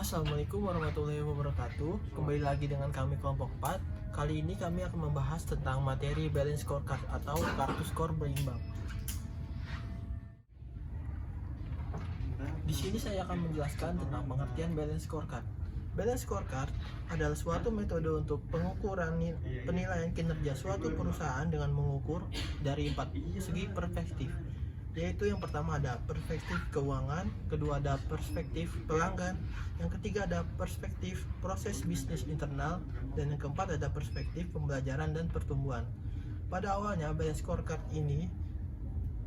Assalamualaikum warahmatullahi wabarakatuh. Kembali lagi dengan kami kelompok 4. Kali ini kami akan membahas tentang materi balance scorecard atau kartu skor berimbang. Di sini saya akan menjelaskan tentang pengertian balance scorecard. Balance scorecard adalah suatu metode untuk pengukuran penilaian kinerja suatu perusahaan dengan mengukur dari 4 segi perspektif, yaitu yang pertama ada perspektif keuangan, kedua ada perspektif pelanggan, yang ketiga ada perspektif proses bisnis internal, dan yang keempat ada perspektif pembelajaran dan pertumbuhan. Pada awalnya balance scorecard ini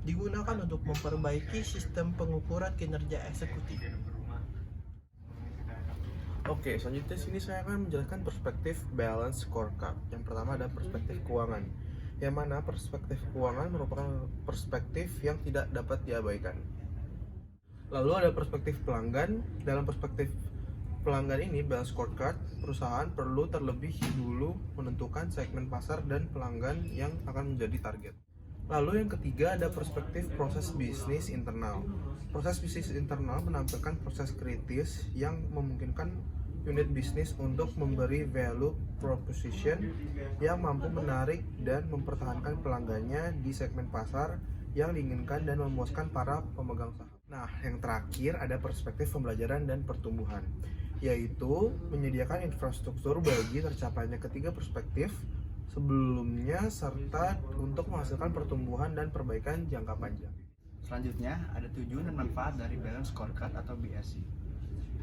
digunakan untuk memperbaiki sistem pengukuran kinerja eksekutif. Oke, selanjutnya sini saya akan menjelaskan perspektif balance scorecard. Yang pertama ada perspektif keuangan, yang mana perspektif keuangan merupakan perspektif yang tidak dapat diabaikan. Lalu ada perspektif pelanggan. Dalam perspektif pelanggan ini, balance scorecard, perusahaan perlu terlebih dulu menentukan segmen pasar dan pelanggan yang akan menjadi target. Lalu yang ketiga ada perspektif proses bisnis internal. Proses bisnis internal menampilkan proses kritis yang memungkinkan unit bisnis untuk memberi value proposition yang mampu menarik dan mempertahankan pelanggannya di segmen pasar yang diinginkan dan memuaskan para pemegang saham. Nah, yang terakhir ada perspektif pembelajaran dan pertumbuhan, yaitu menyediakan infrastruktur bagi tercapainya ketiga perspektif sebelumnya serta untuk menghasilkan pertumbuhan dan perbaikan jangka panjang. Selanjutnya, ada tujuan dan manfaat dari balance scorecard atau BSC.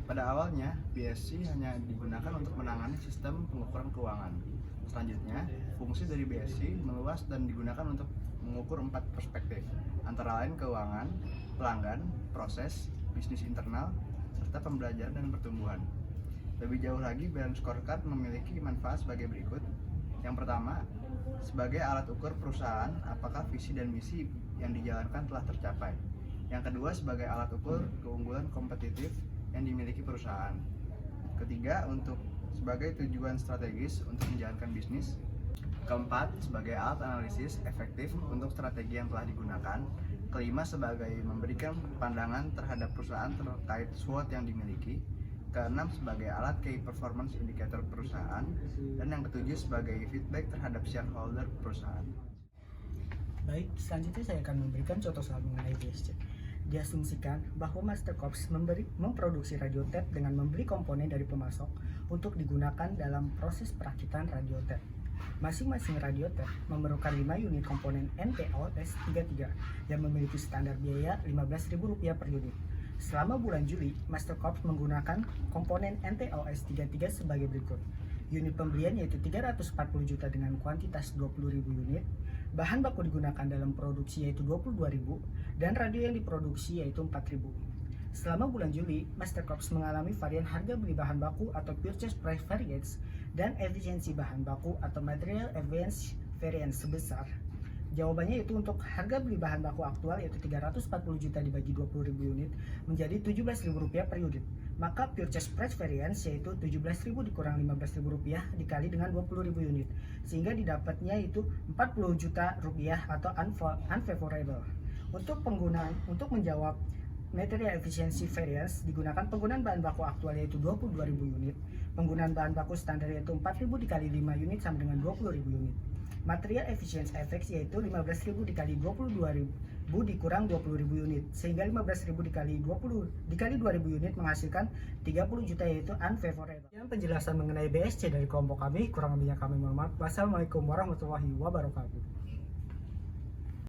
Pada awalnya, BSC hanya digunakan untuk menangani sistem pengukuran keuangan. Selanjutnya, fungsi dari BSC meluas dan digunakan untuk mengukur 4 perspektif, antara lain keuangan, pelanggan, proses, bisnis internal, serta pembelajaran dan pertumbuhan. Lebih jauh lagi, balance scorecard memiliki manfaat sebagai berikut. Yang pertama, sebagai alat ukur perusahaan apakah visi dan misi yang dijalankan telah tercapai. Yang kedua, sebagai alat ukur keunggulan kompetitif yang dimiliki perusahaan. Ketiga, sebagai tujuan strategis untuk menjalankan bisnis. Keempat, sebagai alat analisis efektif untuk strategi yang telah digunakan. Kelima, sebagai memberikan pandangan terhadap perusahaan terkait SWOT yang dimiliki. Keenam, sebagai alat key performance indicator perusahaan. Dan yang ketujuh, sebagai feedback terhadap shareholder perusahaan. Baik, selanjutnya saya akan memberikan contoh soal mengenai BSC. Diasumsikan bahwa Master Corps memproduksi radio tape dengan membeli komponen dari pemasok untuk digunakan dalam proses perakitan radio tape. Masing-masing radio tape memerlukan 5 unit komponen NTOS33 yang memiliki standar biaya Rp15.000 per unit. Selama bulan Juli, Master Corps menggunakan komponen NTOS33 sebagai berikut. Unit pembelian yaitu 340 juta dengan kuantitas 20.000 unit. Bahan baku digunakan dalam produksi yaitu 22.000 dan radio yang diproduksi yaitu 4.000. Selama bulan Juli, Master Corps mengalami varian harga beli bahan baku atau purchase price variance dan efisiensi bahan baku atau material advance variance sebesar. Jawabannya yaitu untuk harga beli bahan baku aktual yaitu 340 juta dibagi 20.000 unit menjadi Rp17.000 per unit. Maka purchase price variance yaitu 17.000 dikurang Rp15.000 dikali dengan 20.000 unit. Sehingga didapatnya itu Rp40 juta atau unfavorable. Untuk menjawab material efficiency variance digunakan penggunaan bahan baku aktual yaitu 22.000 unit. Penggunaan bahan baku standar yaitu 4.000 dikali 5 unit sama dengan 20.000 unit. Material efficiency effects yaitu 15.000 dikali 22.000 dikurang 20.000 unit sehingga 15.000 dikali 2.000 unit menghasilkan 30 juta yaitu unfavorable. Yang penjelasan mengenai BSC dari kelompok kami, kurang lebihnya kami mohon maaf. Wassalamualaikum warahmatullahi wabarakatuh.